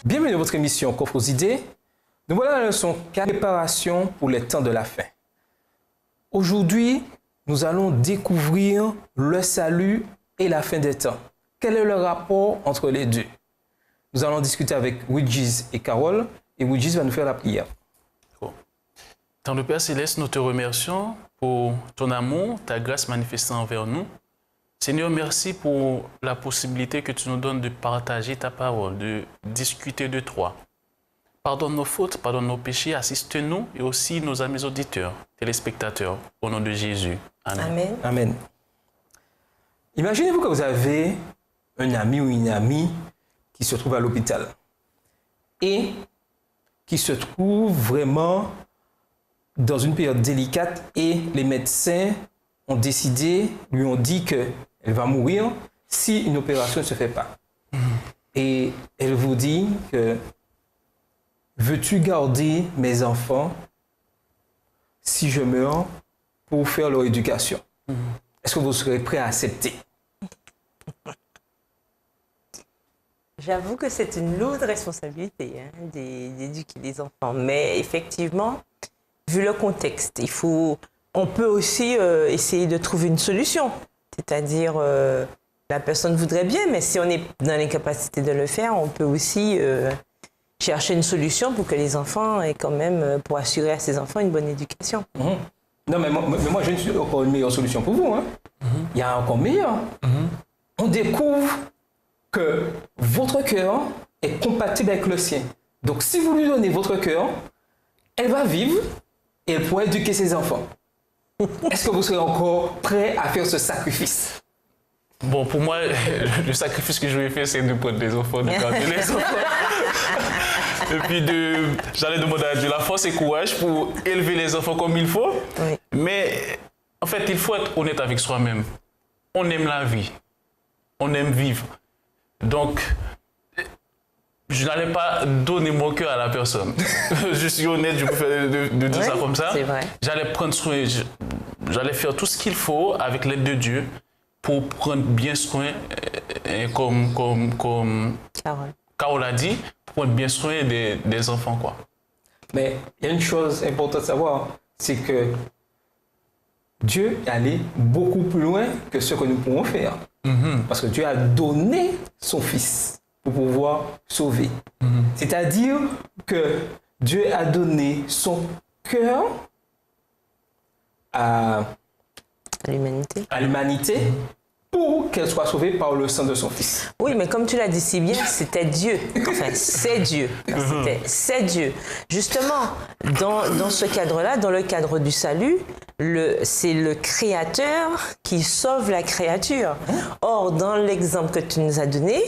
Bienvenue dans votre émission Coffre aux idées. Nous voilà la leçon 4, préparation pour les temps de la fin. Aujourd'hui, nous allons découvrir le salut et la fin des temps. Quel est le rapport entre les deux? Nous allons discuter avec Widjiz et Carole, et Widjiz va nous faire la prière. Dans le Père Céleste, nous te remercions pour ton amour, ta grâce manifestée envers nous. Seigneur, merci pour la possibilité que tu nous donnes de partager ta parole, de discuter de toi. Pardonne nos fautes, pardonne nos péchés, assiste-nous et aussi nos amis auditeurs, téléspectateurs, au nom de Jésus. Amen. Amen. Amen. Imaginez-vous que vous avez un ami ou une amie qui se trouve à l'hôpital et qui se trouve vraiment dans une période délicate et les médecins ont décidé, lui ont dit qu'elle va mourir si une opération ne se fait pas. Et elle vous dit que veux-tu garder mes enfants si je meurs pour faire leur éducation? Est-ce que vous serez prêt à accepter? J'avoue que c'est une lourde responsabilité d'éduquer les enfants. Mais effectivement, vu le contexte, on peut aussi essayer de trouver une solution. C'est-à-dire, la personne voudrait bien, mais si on est dans l'incapacité de le faire, on peut aussi chercher une solution pour que les enfants aient quand même, pour assurer à ces enfants une bonne éducation. Non, mais moi, j'ai encore une meilleure solution pour vous. Il y a encore meilleur. On découvre que votre cœur est compatible avec le sien. Donc, si vous lui donnez votre cœur, elle va vivre et elle pourra éduquer ses enfants. Est-ce que vous serez encore prêt à faire ce sacrifice? Bon, pour moi, le sacrifice que je vais faire, c'est de prendre les enfants, de garder les enfants. Et puis, j'allais demander à Dieu la force et courage pour élever les enfants comme il faut. Oui. Mais, en fait, il faut être honnête avec soi-même. On aime la vie. On aime vivre. Donc, je n'allais pas donner mon cœur à la personne. Je suis honnête, je préfère de dire ça comme ça. C'est vrai. J'allais prendre soin, j'allais faire tout ce qu'il faut avec l'aide de Dieu pour prendre bien soin, comme Carole a dit, pour prendre bien soin des enfants, quoi. Mais il y a une chose importante à savoir, c'est que Dieu est allé beaucoup plus loin que ce que nous pouvons faire. Parce que Dieu a donné son Fils pour pouvoir sauver. C'est-à-dire que Dieu a donné son cœur à l'humanité pour qu'elle soit sauvée par le sang de son Fils. Oui, mais comme tu l'as dit si bien, c'était Dieu. Enfin, c'est Dieu. C'est Dieu. Justement, dans ce cadre-là, dans le cadre du salut, c'est le Créateur qui sauve la créature. Or, dans l'exemple que tu nous as donné,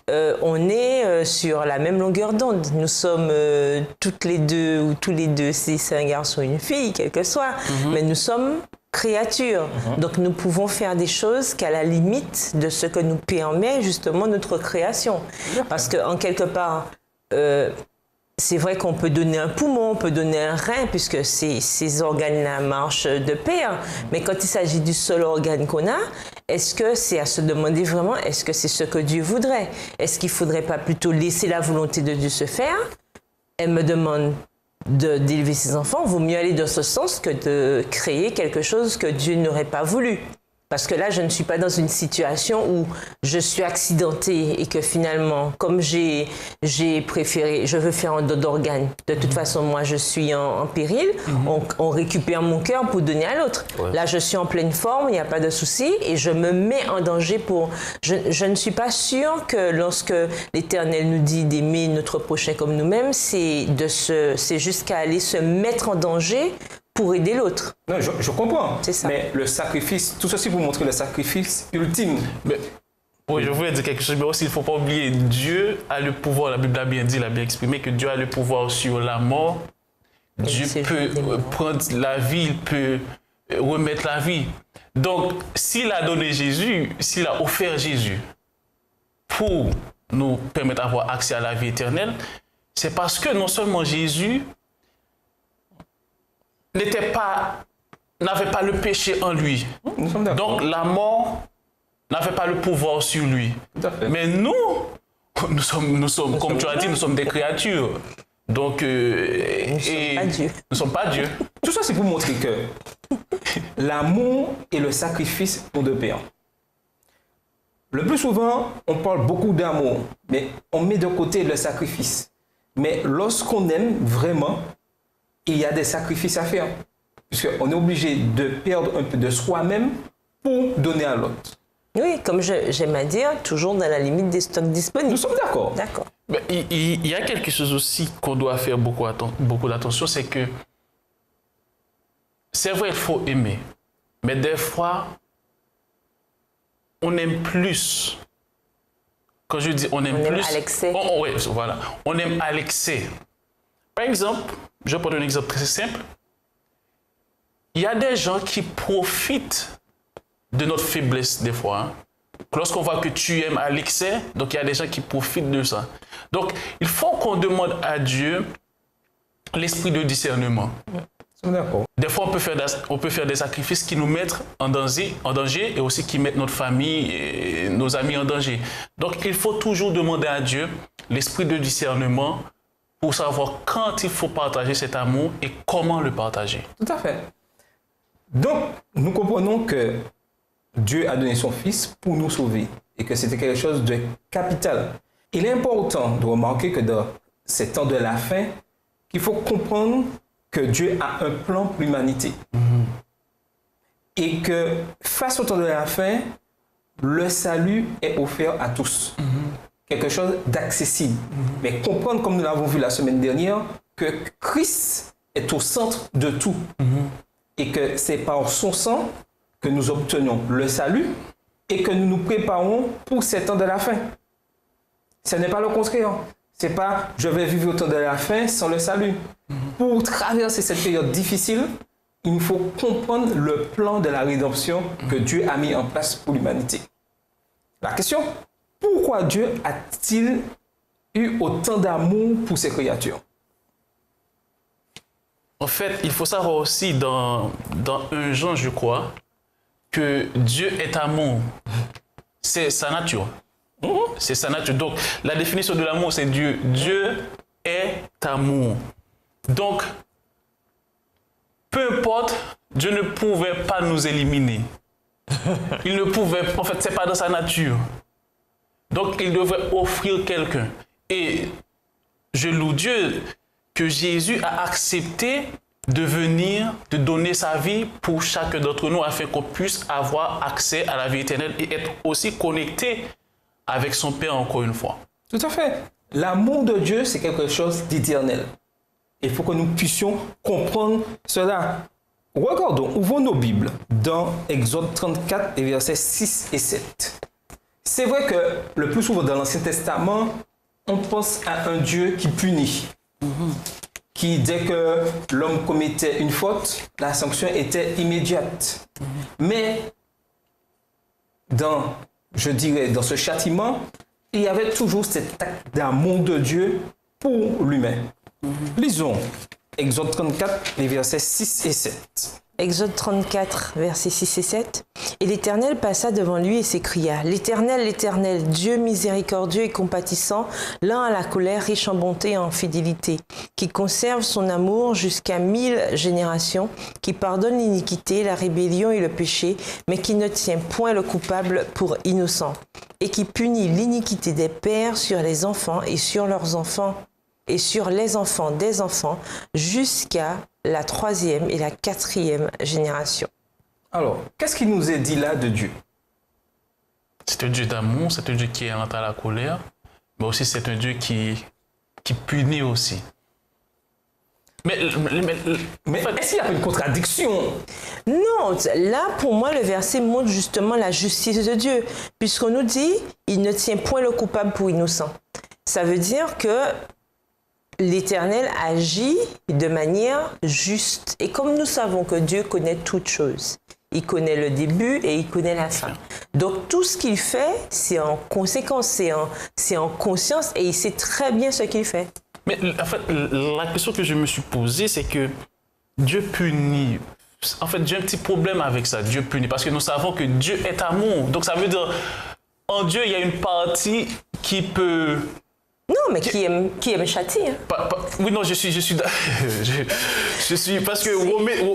on est sur la même longueur d'onde. Nous sommes toutes les deux, ou tous les deux, si c'est un garçon ou une fille, quel que soit, mais nous sommes créatures. Donc nous pouvons faire des choses qu'à la limite de ce que nous permet justement notre création. Parce qu'en quelque part, c'est vrai qu'on peut donner un poumon, on peut donner un rein, puisque ces organes-là marchent de pair. Mais quand il s'agit du seul organe qu'on a, est-ce que c'est à se demander vraiment, est-ce que c'est ce que Dieu voudrait? Est-ce qu'il ne faudrait pas plutôt laisser la volonté de Dieu se faire? Elle me demande d'élever ses enfants, vaut mieux aller dans ce sens que de créer quelque chose que Dieu n'aurait pas voulu. Parce que là, je ne suis pas dans une situation où je suis accidentée et que finalement, comme j'ai préféré, je veux faire un don d'organe. De toute façon, moi, je suis en péril. On récupère mon cœur pour donner à l'autre. Ouais. Là, je suis en pleine forme, il n'y a pas de souci et je me mets en danger pour... Je ne suis pas sûre que lorsque l'Éternel nous dit d'aimer notre prochain comme nous-mêmes, c'est jusqu'à aller se mettre en danger pour aider l'autre. Non, je comprends. C'est ça. Mais le sacrifice, tout ceci pour montrer le sacrifice ultime. Mais, oui, je voulais dire quelque chose, mais aussi il ne faut pas oublier, Dieu a le pouvoir, la Bible l'a bien dit, l'a bien exprimé, que Dieu a le pouvoir sur la mort. Dieu peut prendre la vie, il peut remettre la vie. Donc, s'il a donné Jésus, s'il a offert Jésus pour nous permettre d'avoir accès à la vie éternelle, c'est parce que non seulement Jésus n'avait pas le péché en lui. Nous sommes d'accord. Donc la mort n'avait pas le pouvoir sur lui. Tout à fait. Mais nous sommes comme tu as dit, nous sommes des créatures. Donc, Nous ne sommes pas Dieu. Tout ça, c'est pour montrer que l'amour et le sacrifice ont deux pairs. Le plus souvent, on parle beaucoup d'amour, mais on met de côté le sacrifice. Mais lorsqu'on aime vraiment, il y a des sacrifices à faire. Puisqu'on est obligé de perdre un peu de soi-même pour donner à l'autre. Oui, comme j'aime à dire, toujours dans la limite des stocks disponibles. Nous sommes d'accord. D'accord. mais il y a quelque chose aussi qu'on doit faire beaucoup d'attention, c'est que c'est vrai, il faut aimer. Mais des fois, on aime plus. Quand je dis on aime plus... à l'excès. Oui, voilà. On aime à l'excès. Par exemple, je vais prendre un exemple très simple. Il y a des gens qui profitent de notre faiblesse des fois. Hein. Lorsqu'on voit que tu aimes à l'excès, donc il y a des gens qui profitent de ça. Donc, il faut qu'on demande à Dieu l'esprit de discernement. Nous sommes d'accord. Des fois, on peut faire des sacrifices qui nous mettent en danger et aussi qui mettent notre famille et nos amis en danger. Donc, il faut toujours demander à Dieu l'esprit de discernement pour savoir quand il faut partager cet amour et comment le partager. Tout à fait. Donc, nous comprenons que Dieu a donné son Fils pour nous sauver et que c'était quelque chose de capital. Il est important de remarquer que dans ces temps de la fin, qu'il faut comprendre que Dieu a un plan pour l'humanité. Et que face au temps de la fin, le salut est offert à tous. Quelque chose d'accessible. Mais comprendre, comme nous l'avons vu la semaine dernière, que Christ est au centre de tout. Et que c'est par son sang que nous obtenons le salut et que nous nous préparons pour ces temps de la fin. Ce n'est pas le contraire. Ce n'est pas « je vais vivre au temps de la fin sans le salut ». Pour traverser cette période difficile, il faut comprendre le plan de la rédemption que Dieu a mis en place pour l'humanité. La question, pourquoi Dieu a-t-il eu autant d'amour pour ses créatures? En fait, il faut savoir aussi dans 1 Jean, je crois, que Dieu est amour. C'est sa nature. C'est sa nature. Donc, la définition de l'amour, c'est Dieu. Dieu est amour. Donc, peu importe, Dieu ne pouvait pas nous éliminer. Il ne pouvait, en fait, ce n'est pas dans sa nature. Donc, il devrait offrir quelqu'un. Et je loue Dieu que Jésus a accepté de venir, de donner sa vie pour chacun d'entre nous afin qu'on puisse avoir accès à la vie éternelle et être aussi connecté avec son Père encore une fois. Tout à fait. L'amour de Dieu, c'est quelque chose d'éternel. Il faut que nous puissions comprendre cela. Regardons, ouvrons nos Bibles dans Exode 34 et versets 6 et 7. C'est vrai que le plus souvent dans l'Ancien Testament, on pense à un Dieu qui punit. Qui, dès que l'homme commettait une faute, la sanction était immédiate. Mais dans ce châtiment, il y avait toujours cet acte d'amour de Dieu pour l'humain. Lisons Exode 34, les versets 6 et 7. Exode 34, versets 6 et 7. Et l'Éternel passa devant lui et s'écria, « L'Éternel, l'Éternel, Dieu miséricordieux et compatissant, lent à la colère, riche en bonté et en fidélité, qui conserve son amour jusqu'à 1000 générations, qui pardonne l'iniquité, la rébellion et le péché, mais qui ne tient point le coupable pour innocent, et qui punit l'iniquité des pères sur les enfants et sur leurs enfants, et sur les enfants des enfants, jusqu'à la 3e et la 4e génération. » Alors, qu'est-ce qui nous est dit là de Dieu? C'est un Dieu d'amour, c'est un Dieu qui est lent à la colère, mais aussi c'est un Dieu qui punit aussi. Mais est-ce qu'il y a une contradiction? Non, là pour moi le verset montre justement la justice de Dieu, puisqu'on nous dit « il ne tient point le coupable pour innocent ». Ça veut dire que l'Éternel agit de manière juste. Et comme nous savons que Dieu connaît toutes choses, il connaît le début et il connaît la fin. Donc tout ce qu'il fait, c'est en conséquence, c'est en conscience et il sait très bien ce qu'il fait. en fait, la question que je me suis posée, c'est que Dieu punit. En fait, j'ai un petit problème avec ça, Dieu punit, parce que nous savons que Dieu est amour. Donc ça veut dire, en Dieu, il y a une partie qui peut... Non, mais qui aime châtie. Hein. Oui, non, je suis parce que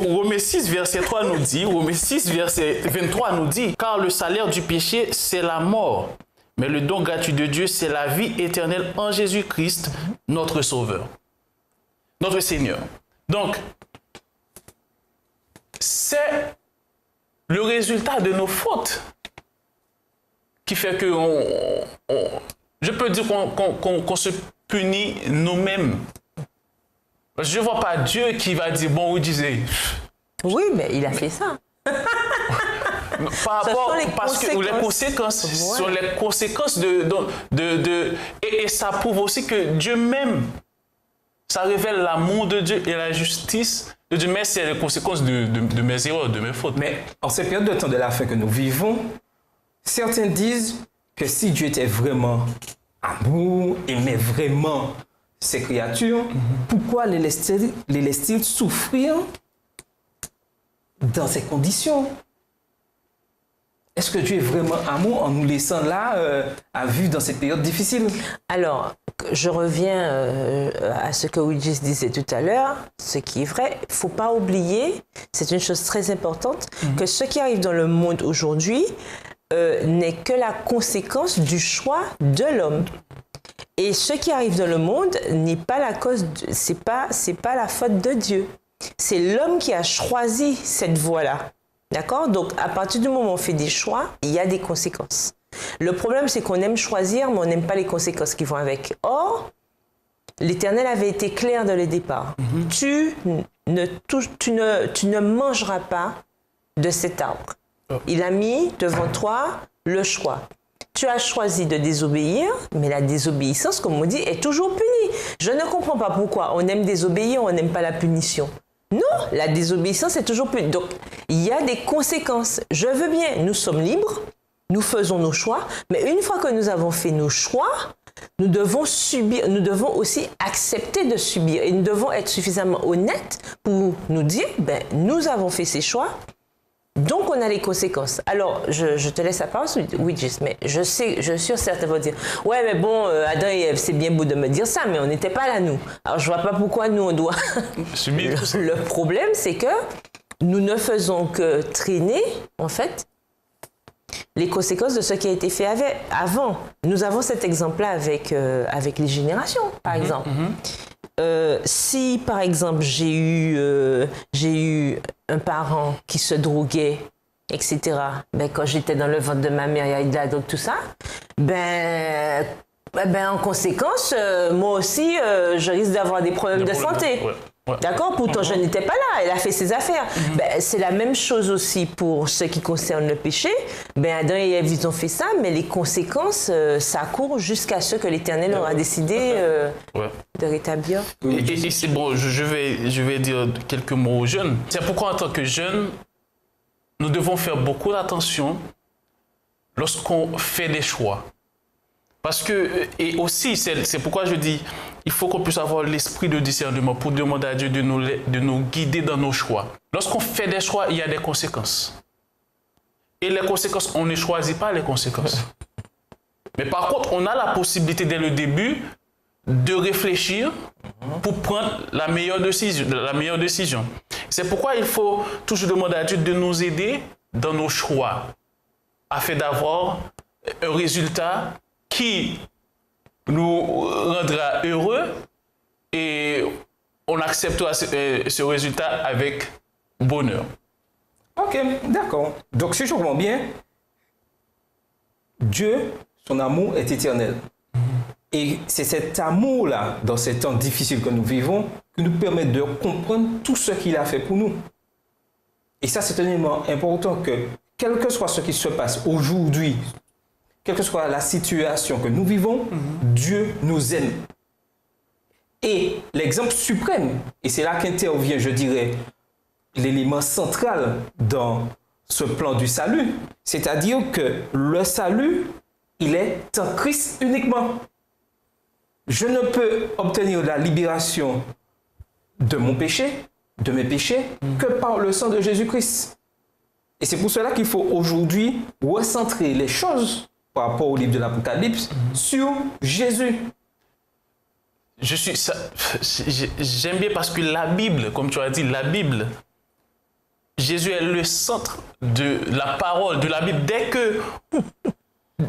Romains 6, verset 3 nous dit, Romains 6, verset 23 nous dit, car le salaire du péché, c'est la mort. Mais le don gratuit de Dieu, c'est la vie éternelle en Jésus-Christ, notre Sauveur, notre Seigneur. Donc, c'est le résultat de nos fautes qui fait que je peux dire qu'on se punit nous-mêmes. Je ne vois pas Dieu qui va dire, bon, vous disiez. Oui, mais il a fait ça. Par rapport, parce que les conséquences, ouais. Sur les conséquences et ça prouve aussi que Dieu même, ça révèle l'amour de Dieu et la justice de Dieu, mais c'est les conséquences de mes erreurs, de mes fautes. Mais en cette période de temps de la fin que nous vivons, certains disent que si Dieu était vraiment amour, aimait vraiment ses créatures, pourquoi les laisse-t-il souffrir dans ces conditions? Est-ce que Dieu est vraiment amour en nous laissant là à vivre dans cette période difficile? Alors, je reviens à ce que Widgis disait tout à l'heure, ce qui est vrai. Il ne faut pas oublier, c'est une chose très importante, que ce qui arrive dans le monde aujourd'hui n'est que la conséquence du choix de l'homme. Et ce qui arrive dans le monde n'est pas la cause, c'est pas la faute de Dieu. C'est l'homme qui a choisi cette voie-là. D'accord? Donc, à partir du moment où on fait des choix, il y a des conséquences. Le problème, c'est qu'on aime choisir, mais on n'aime pas les conséquences qui vont avec. Or, l'Éternel avait été clair dès le départ. Tu ne mangeras pas de cet arbre. Il a mis devant toi le choix. Tu as choisi de désobéir, mais la désobéissance, comme on dit, est toujours punie. Je ne comprends pas pourquoi on aime désobéir, on n'aime pas la punition. Non, la désobéissance est toujours punie. Donc, il y a des conséquences. Je veux bien, nous sommes libres, nous faisons nos choix, mais une fois que nous avons fait nos choix, nous devons subir, nous devons aussi accepter de subir et nous devons être suffisamment honnêtes pour nous dire, ben, nous avons fait ces choix, donc on a les conséquences. Alors, je te laisse la parole, Widgis, mais je suis sûre que certains vont dire, ouais, mais bon, Adam et Ève, c'est bien beau de me dire ça, mais on n'était pas là, nous. Alors, je vois pas pourquoi nous, on doit... Le problème, c'est que nous ne faisons que traîner, en fait, les conséquences de ce qui a été fait avant. Nous avons cet exemple-là avec les générations, par exemple. Si, par exemple, j'ai eu un parent qui se droguait, etc., ben, quand j'étais dans le ventre de ma mère, il y a eu de la drogue, tout ça, ben, en conséquence, moi aussi, je risque d'avoir des problèmes de santé. Ouais. D'accord? Pourtant, je n'étais pas là. Elle a fait ses affaires. Ben, c'est la même chose aussi pour ce qui concerne le péché. Ben, Adam et Ève, ils ont fait ça, mais les conséquences, ça court jusqu'à ce que l'Éternel aura décidé de rétablir. Et c'est bon, je vais dire quelques mots aux jeunes. C'est pourquoi, en tant que jeunes, nous devons faire beaucoup d'attention lorsqu'on fait des choix. Parce que, et aussi, c'est pourquoi je dis, il faut qu'on puisse avoir l'esprit de discernement pour demander à Dieu de nous guider dans nos choix. Lorsqu'on fait des choix, il y a des conséquences. Et les conséquences, on ne choisit pas les conséquences. Mais par contre, on a la possibilité dès le début de réfléchir pour prendre la meilleure décision. C'est pourquoi il faut toujours demander à Dieu de nous aider dans nos choix, afin d'avoir un résultat qui nous rendra heureux et on acceptera ce résultat avec bonheur. Ok, d'accord. Donc, si je comprends bien, Dieu, son amour est éternel. Et c'est cet amour-là, dans ces temps difficiles que nous vivons, qui nous permet de comprendre tout ce qu'il a fait pour nous. Et ça, c'est un élément important que, quel que soit ce qui se passe aujourd'hui, quelle que soit la situation que nous vivons, Dieu nous aime. Et l'exemple suprême, et c'est là qu'intervient, je dirais, l'élément central dans ce plan du salut, c'est-à-dire que le salut, il est en Christ uniquement. Je ne peux obtenir la libération de mon péché de mes péchés que par le sang de Jésus-Christ. Et c'est pour cela qu'il faut aujourd'hui recentrer les choses par rapport au livre de l'Apocalypse sur Jésus. J'aime bien parce que la Bible, comme tu as dit, la Bible, Jésus est le centre de la parole, de la Bible. Dès que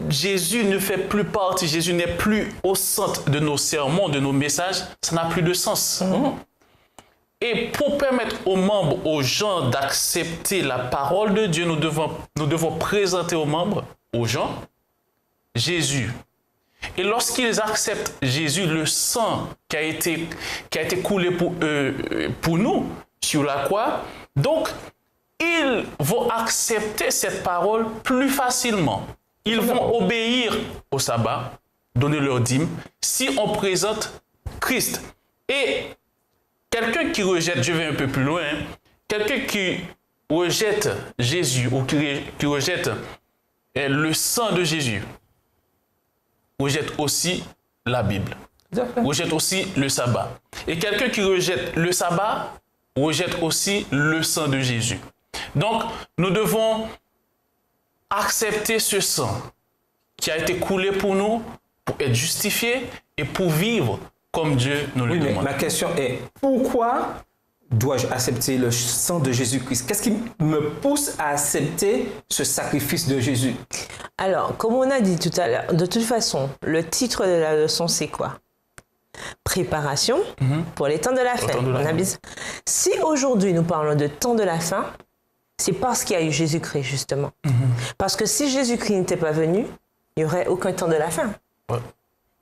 Jésus ne fait plus partie, Jésus n'est plus au centre de nos sermons, de nos messages, ça n'a plus de sens. Et pour permettre aux membres, aux gens d'accepter la parole de Dieu, nous devons présenter aux membres, aux gens, Jésus. Et lorsqu'ils acceptent Jésus, le sang qui a été coulé pour nous sur la croix, donc ils vont accepter cette parole plus facilement. Ils vont obéir au sabbat, donner leur dîme, si on présente Christ. Et quelqu'un qui rejette, je vais un peu plus loin, quelqu'un qui rejette Jésus ou qui rejette le sang de Jésus, rejette aussi la Bible, rejette aussi le sabbat. Et quelqu'un qui rejette le sabbat, rejette aussi le sang de Jésus. Donc, nous devons accepter ce sang qui a été coulé pour nous, pour être justifié et pour vivre comme Dieu nous le demande. Ma question est, pourquoi dois-je accepter le sang de Jésus-Christ? Qu'est-ce qui me pousse à accepter ce sacrifice de Jésus? Alors, comme on a dit tout à l'heure, de toute façon, le titre de la leçon, c'est quoi? Préparation pour les temps de la fin. Si aujourd'hui nous parlons de temps de la fin, c'est parce qu'il y a eu Jésus-Christ, justement. Parce que si Jésus-Christ n'était pas venu, il n'y aurait aucun temps de la fin. Ouais.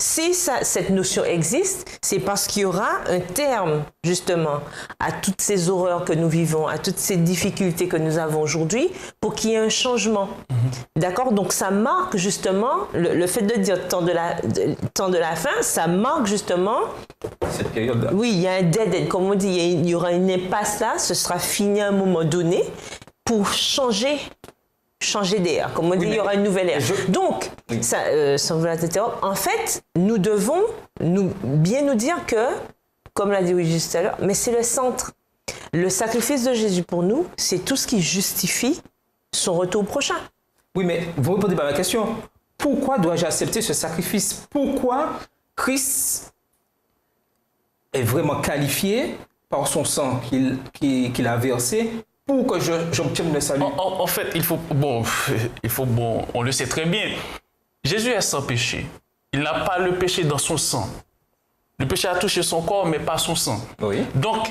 Si cette notion existe, c'est parce qu'il y aura un terme, justement, à toutes ces horreurs que nous vivons, à toutes ces difficultés que nous avons aujourd'hui, pour qu'il y ait un changement. D'accord? Donc, ça marque, justement, le fait de dire temps de la fin, ça marque, justement... Cette période-là. Oui, il y a un dead end. Comme on dit, il y aura une impasse là, ce sera fini à un moment donné, pour changer d'air. Comme on dit, il y aura une nouvelle ère. Donc, sans vouloir t'interrompre, en fait, nous devons bien nous dire que, comme l'a dit Luigi tout à l'heure, mais c'est le centre. Le sacrifice de Jésus pour nous, c'est tout ce qui justifie son retour prochain. Oui, mais vous ne répondez pas à ma question. Pourquoi dois-je accepter ce sacrifice? Pourquoi Christ est vraiment qualifié par son sang qu'il a versé pour que j'obtienne le salut? En fait, on le sait très bien. Jésus est sans péché. Il n'a pas le péché dans son sang. Le péché a touché son corps, mais pas son sang. Oui. Donc,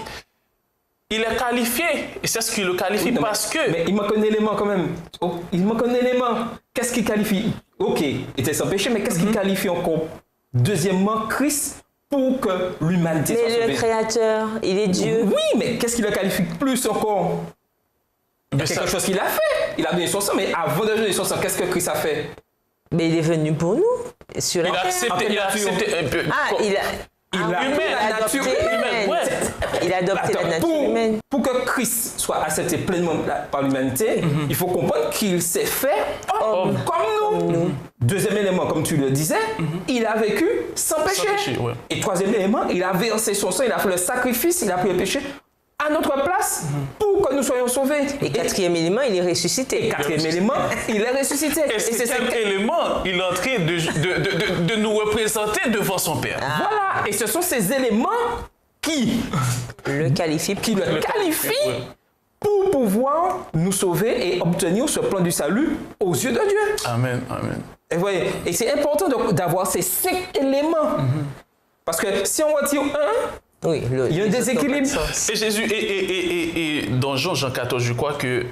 il est qualifié. Et c'est ce qui le qualifie parce que... Mais il manque un élément quand même. Il manque un élément. Qu'est-ce qui qualifie? Ok, il était sans péché, mais qu'est-ce qui qualifie encore? Deuxièmement, Christ, pour que l'humanité soit sauvée. Mais le Créateur, il est Dieu. Oui, mais qu'est-ce qui le qualifie plus encore? Il y a quelque chose qu'il a fait. Il a donné son sang, mais avant de donner son sang, qu'est-ce que Christ a fait? Mais il est venu pour nous, sur la terre. Il a accepté un peu. Il a adopté la nature humaine. Pour que Christ soit accepté pleinement par l'humanité, il faut comprendre qu'il s'est fait homme comme nous. Deuxième élément, comme tu le disais, il a vécu sans péché. Et troisième élément, il a versé son sang, il a fait le sacrifice, il a pris le péché à notre place pour que nous soyons sauvés. Et quatrième élément, il est ressuscité. Et quatrième élément, il est ressuscité. Et c'est cet élément, il est en train de nous représenter devant son Père. Voilà. Et ce sont ces éléments qui le qualifient pour pouvoir nous sauver et obtenir ce plan du salut aux yeux de Dieu. Amen, amen. Et voyez, et c'est important d'avoir ces 5 éléments. Parce que si on retire un, il y a un déséquilibre. Et Jésus, et dans Jean 14, je crois que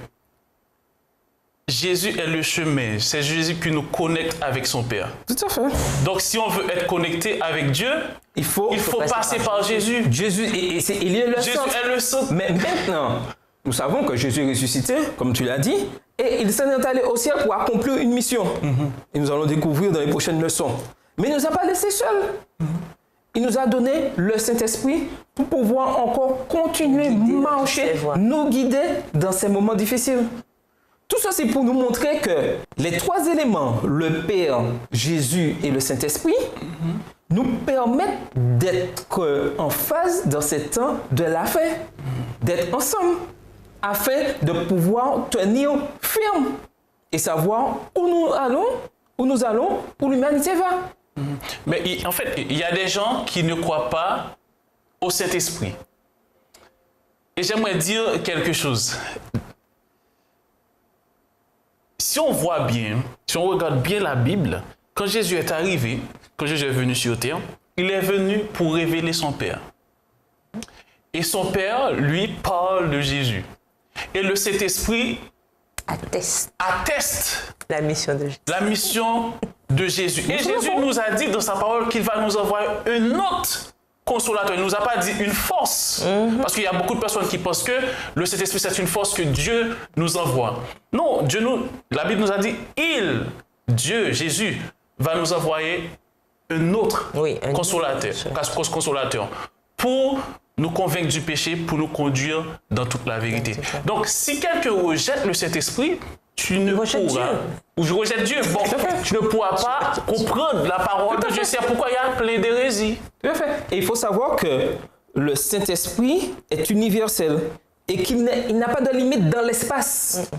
Jésus est le chemin. C'est Jésus qui nous connecte avec son Père. Tout à fait. Donc, si on veut être connecté avec Dieu, il faut passer par Jésus. Jésus, il est le centre. Jésus est le centre. Mais maintenant, nous savons que Jésus est ressuscité, comme tu l'as dit, et il s'est allé au ciel pour accomplir une mission. Et nous allons découvrir dans les prochaines leçons. Mais il ne nous a pas laissés seuls. Il nous a donné le Saint-Esprit pour pouvoir encore continuer à marcher, nous guider dans ces moments difficiles. tout ça, c'est pour nous montrer que les trois éléments, le Père, Jésus et le Saint-Esprit, nous permettent d'être en phase dans ces temps de la fin, d'être ensemble, afin de pouvoir tenir ferme et savoir où nous allons, où l'humanité va. Mais en fait, il y a des gens qui ne croient pas au Saint-Esprit. Et j'aimerais dire quelque chose. Si on voit bien, si on regarde bien la Bible, quand Jésus est arrivé, quand Jésus est venu sur terre, il est venu pour révéler son Père. Et son Père, lui, parle de Jésus. Et le Saint-Esprit atteste la mission de Jésus. La mission de Jésus. Et Jésus nous a dit dans sa parole qu'il va nous envoyer un autre consolateur. Il ne nous a pas dit une force. Parce qu'il y a beaucoup de personnes qui pensent que le Saint-Esprit, c'est une force que Dieu nous envoie. Non, la Bible nous a dit, Dieu, Jésus, va nous envoyer un autre consolateur pour nous convaincre du péché, pour nous conduire dans toute la vérité. Donc, si quelqu'un rejette le Saint-Esprit, tu ne pourras, ou je rejette Dieu, bon, tu ne pourras pas comprendre la parole de Dieu. C'est pourquoi il y a plein d'hérésies. Tout à fait. Et il faut savoir que le Saint-Esprit est universel et qu'il n'a pas de limite dans l'espace.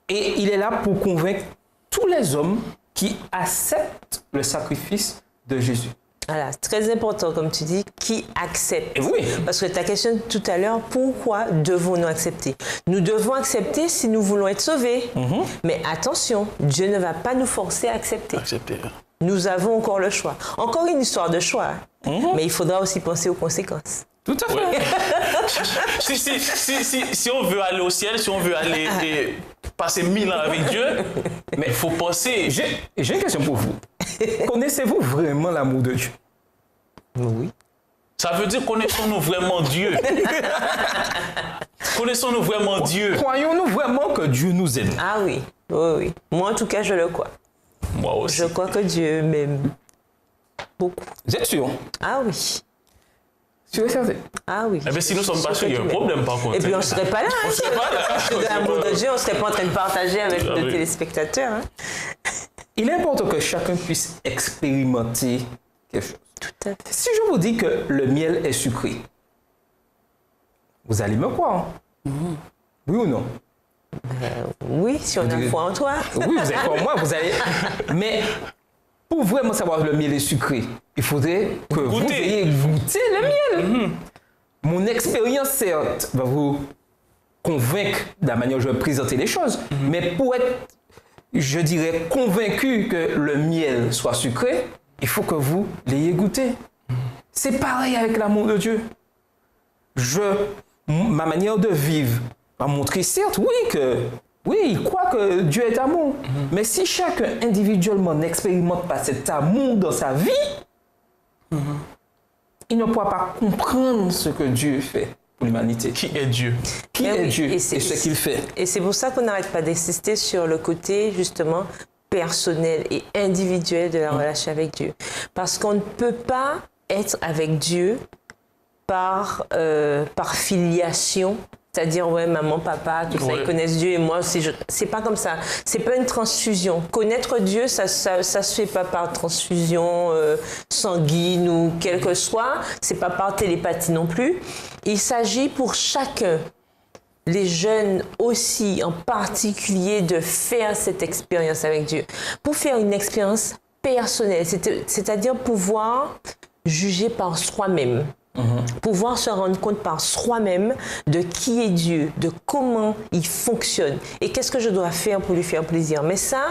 Et il est là pour convaincre tous les hommes qui acceptent le sacrifice de Jésus. Voilà, c'est très important, comme tu dis, qui accepte. Oui. Parce que ta question tout à l'heure, pourquoi devons-nous accepter? Nous devons accepter si nous voulons être sauvés. Mais attention, Dieu ne va pas nous forcer à accepter. Nous avons encore le choix. Encore une histoire de choix. Mais il faudra aussi penser aux conséquences. Tout à fait. Ouais. Si on veut aller au ciel, si on veut aller passer 1000 ans avec Dieu, mais il faut penser... J'ai une question pour vous. Connaissez-vous vraiment l'amour de Dieu? Oui. Ça veut dire connaissons-nous vraiment Dieu? Connaissons-nous vraiment Dieu? Croyons-nous vraiment que Dieu nous aime? Ah oui, oui. Moi, en tout cas, je le crois. Moi aussi. Je crois que Dieu m'aime beaucoup. Vous êtes sûr? Ah oui. Sûr et certain? Ah oui. Eh bien, si nous ne sommes pas sûrs, il y a un problème par contre. Et puis, on ne serait pas là. On serait pas là. Parce que de l'amour de Dieu, on ne serait pas en train de partager avec nos téléspectateurs. Il est important que chacun puisse expérimenter quelque chose. Tout à fait. Si je vous dis que le miel est sucré, vous allez me croire? Oui ou non? Oui, si on a foi en toi. Oui, vous avez foi en moi, vous allez... Mais pour vraiment savoir que le miel est sucré, il faudrait que vous ayez goûté le miel. Mon expérience, certes, va vous convaincre de la manière dont je vais présenter les choses, mais pour être, je dirais, convaincu que le miel soit sucré, il faut que vous l'ayez goûté. C'est pareil avec l'amour de Dieu. Ma manière de vivre va montrer, certes, oui, il croit que Dieu est amour. Mais si chacun individuellement n'expérimente pas cet amour dans sa vie, il ne pourra pas comprendre ce que Dieu fait pour l'humanité. Qui est Dieu? Qui est Dieu et ce qu'il fait. Et c'est pour ça qu'on n'arrête pas d'insister sur le côté, justement, personnel et individuel de la relation avec Dieu. Parce qu'on ne peut pas être avec Dieu par filiation. C'est-à-dire, ouais, maman, papa, tout ça, ils connaissent Dieu et moi aussi. C'est pas comme ça. C'est pas une transfusion. Connaître Dieu, ça se fait pas par transfusion sanguine ou quel que soit. C'est pas par télépathie non plus. Il s'agit pour chacun, les jeunes aussi en particulier, de faire cette expérience avec Dieu. Pour faire une expérience personnelle, c'est-à-dire pouvoir juger par soi-même. Pouvoir se rendre compte par soi-même de qui est Dieu, de comment il fonctionne et qu'est-ce que je dois faire pour lui faire plaisir. Mais ça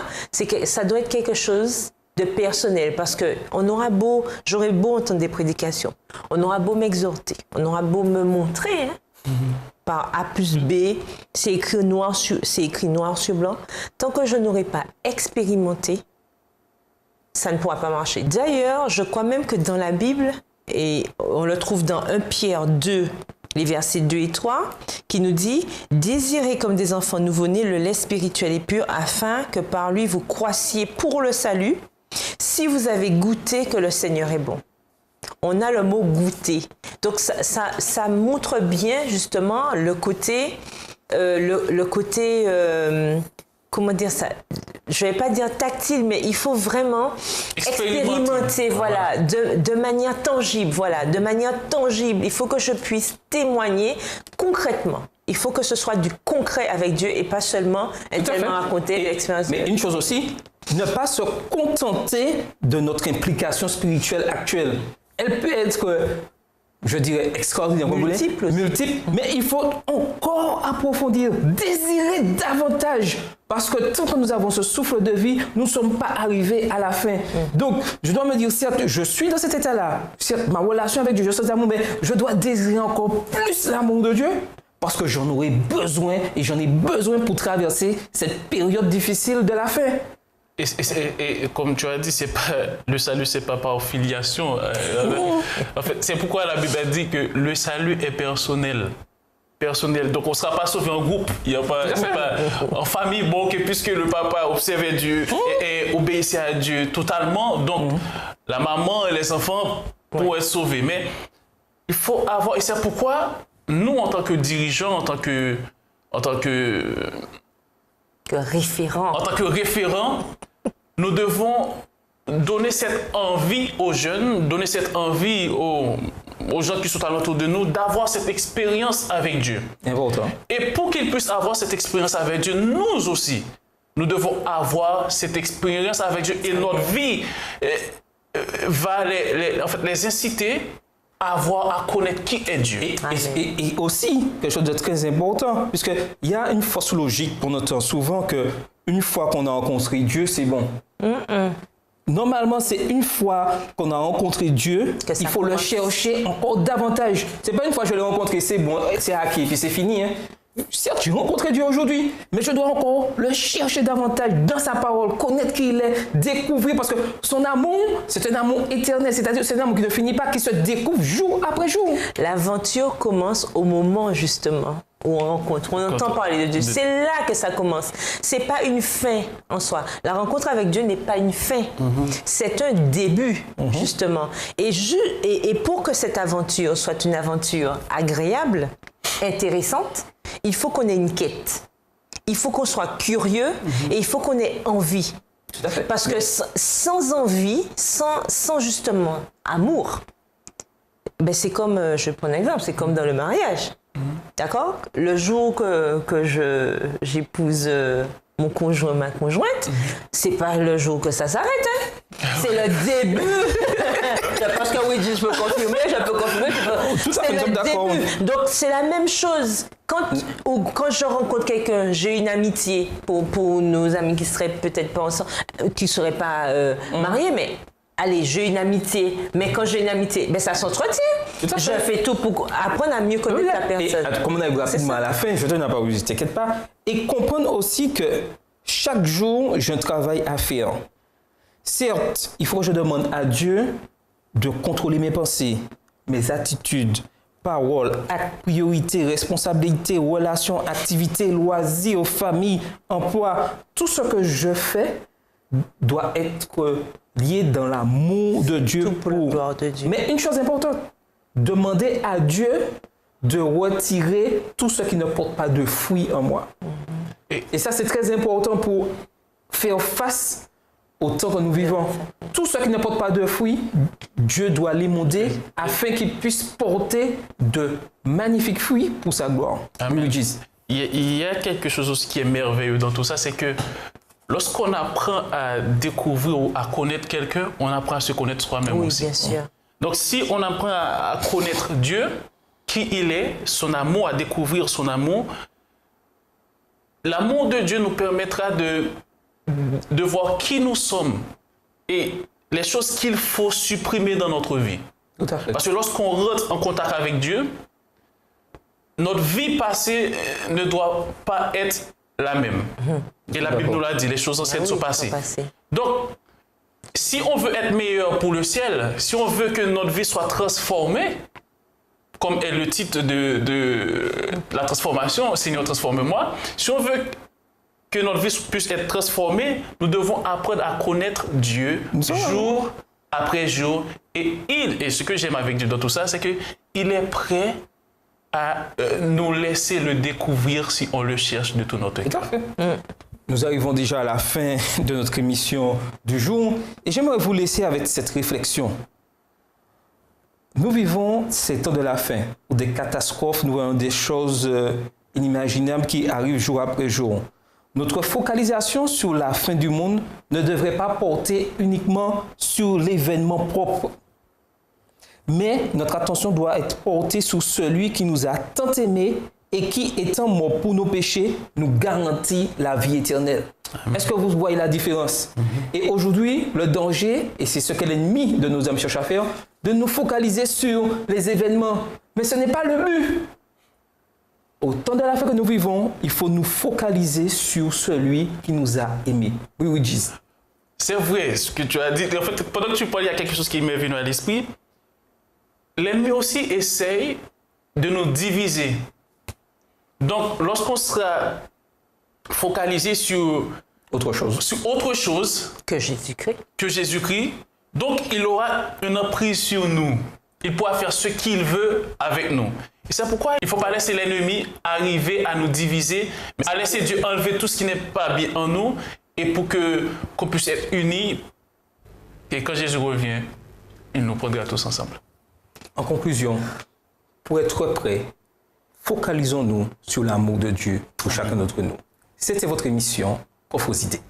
doit être quelque chose de personnel parce que j'aurais beau entendre des prédications, on aura beau m'exhorter, on aura beau me montrer par A plus B, c'est écrit noir sur blanc. Tant que je n'aurai pas expérimenté, ça ne pourra pas marcher. D'ailleurs, je crois même que dans la Bible, et on le trouve dans 1 Pierre 2, les versets 2 et 3, qui nous dit « Désirez comme des enfants nouveau-nés le lait spirituel et pur, afin que par lui vous croissiez pour le salut, si vous avez goûté que le Seigneur est bon. » On a le mot « goûter ». Donc ça montre bien justement le côté le côté, comment dire ça, je ne vais pas dire tactile, mais il faut vraiment expérimenter, voilà, de manière tangible, voilà, de manière tangible. Il faut que je puisse témoigner concrètement. Il faut que ce soit du concret avec Dieu et pas seulement tellement raconter l'expérience. Mais une chose aussi, ne pas se contenter de notre implication spirituelle actuelle. Elle peut être, je dirais, extraordinaire, multiple, mais il faut encore approfondir, désirer davantage. Parce que tant que nous avons ce souffle de vie, nous ne sommes pas arrivés à la fin. Donc, je dois me dire, certes, je suis dans cet état-là, certes, ma relation avec Dieu, je suis d'amour, mais je dois désirer encore plus l'amour de Dieu. Parce que j'en aurai besoin et j'en ai besoin pour traverser cette période difficile de la fin. Et comme tu as dit, c'est pas, le salut, c'est pas par filiation. En fait, c'est pourquoi la Bible dit que le salut est personnel. Donc, on ne sera pas sauvé en groupe. Il y a pas, c'est pas en famille, bon, que puisque le papa observait Dieu et obéissait à Dieu totalement, donc la maman et les enfants pourraient être sauvés. Mais il faut avoir, et c'est pourquoi nous, en tant que dirigeants, en tant que référents, nous devons donner cette envie aux jeunes, donner cette envie aux gens qui sont alentour de nous, d'avoir cette expérience avec Dieu. Important. Et pour qu'ils puissent avoir cette expérience avec Dieu, nous aussi, nous devons avoir cette expérience avec Dieu. Et notre vie va les inciter à connaître qui est Dieu. Et aussi, quelque chose de très important, puisqu'il y a une fausse logique pour notre temps, souvent qu'une fois qu'on a rencontré Dieu, c'est bon. Normalement, c'est une fois qu'on a rencontré Dieu, il faut le chercher encore davantage. C'est pas une fois que je l'ai rencontré, c'est bon, c'est acquis, puis c'est fini. Hein. Certes, j'ai rencontré Dieu aujourd'hui, mais je dois encore le chercher davantage dans sa parole, connaître qui il est, découvrir, parce que son amour, c'est un amour éternel, c'est-à-dire c'est un amour qui ne finit pas, qui se découvre jour après jour. L'aventure commence au moment, justement, où on rencontre, on entend parler de Dieu. C'est là que ça commence. C'est pas une fin en soi. La rencontre avec Dieu n'est pas une fin. C'est un début, justement. Et pour que cette aventure soit une aventure agréable, intéressante, il faut qu'on ait une quête. Il faut qu'on soit curieux et il faut qu'on ait envie. Tout à fait. Parce que sans envie, sans justement amour, ben c'est comme, je prends un exemple, c'est comme dans le mariage. D'accord? Le jour que j'épouse mon conjoint, ma conjointe, c'est pas le jour que ça s'arrête. Hein? C'est le début. Parce que oui, je peux confirmer. C'est le début. Donc c'est la même chose. Quand je rencontre quelqu'un, j'ai une amitié pour nos amis qui seraient peut-être pas ensemble, qui seraient pas mariés, mais allez, j'ai une amitié. Mais quand j'ai une amitié, ben ça s'entretient. Je fais tout pour apprendre à mieux connaître la personne. Et comme on a eu rapidement à la fin, je te n'ai pas oublié, t'inquiète pas. Et comprendre aussi que chaque jour, j'ai un travail à faire. Certes, il faut que je demande à Dieu de contrôler mes pensées, mes attitudes, paroles, actes, priorités, responsabilités, relations, activités, loisirs, famille, emploi. Tout ce que je fais doit être lié dans l'amour de Dieu. Tout pour la gloire de Dieu. Mais une chose importante, demander à Dieu de retirer tout ce qui ne porte pas de fruits en moi. Et ça, c'est très important pour faire face au temps que nous vivons. Tout ce qui ne porte pas de fruits, Dieu doit l'émonder afin qu'il puisse porter de magnifiques fruits pour sa gloire. Amen. Il y a quelque chose aussi qui est merveilleux dans tout ça, c'est que lorsqu'on apprend à découvrir ou à connaître quelqu'un, on apprend à se connaître soi-même aussi. Oui, bien sûr. Donc, si on apprend à connaître Dieu, qui il est, son amour, à découvrir son amour, l'amour de Dieu nous permettra de voir qui nous sommes et les choses qu'il faut supprimer dans notre vie. Tout à fait. Parce que lorsqu'on rentre en contact avec Dieu, notre vie passée ne doit pas être la même. Et la Bible nous l'a dit, les choses anciennes sont passées. Donc, si on veut être meilleur pour le ciel, si on veut que notre vie soit transformée, comme est le titre de la transformation, Seigneur, transforme-moi, si on veut que notre vie puisse être transformée, nous devons apprendre à connaître Dieu jour après jour. Et ce que j'aime avec Dieu dans tout ça, c'est qu'il est prêt à nous laisser le découvrir si on le cherche de tout notre cœur. Nous arrivons déjà à la fin de notre émission du jour et j'aimerais vous laisser avec cette réflexion. Nous vivons ces temps de la fin où des catastrophes, nous voyons des choses inimaginables qui arrivent jour après jour. Notre focalisation sur la fin du monde ne devrait pas porter uniquement sur l'événement propre. Mais notre attention doit être portée sur celui qui nous a tant aimés et qui, étant mort pour nos péchés, nous garantit la vie éternelle. Est-ce que vous voyez la différence? Et aujourd'hui, le danger, et c'est ce que l'ennemi de nos âmes cherche à faire, de nous focaliser sur les événements. Mais ce n'est pas le but. Au temps de la fin que nous vivons, il faut nous focaliser sur celui qui nous a aimés. Oui, Jesus. C'est vrai ce que tu as dit. En fait, pendant que tu parles, il y a quelque chose qui m'est venu à l'esprit. L'ennemi aussi essaye de nous diviser. Donc, lorsqu'on sera focalisé sur autre chose que Jésus-Christ, donc il aura une emprise sur nous. Il pourra faire ce qu'il veut avec nous. Et c'est pourquoi il ne faut pas laisser l'ennemi arriver à nous diviser, mais à laisser Dieu enlever tout ce qui n'est pas bien en nous et pour qu'on puisse être unis. Et quand Jésus revient, il nous prendra tous ensemble. En conclusion, pour être prêts, focalisons-nous sur l'amour de Dieu pour chacun d'entre nous. C'était votre émission Prophes idées.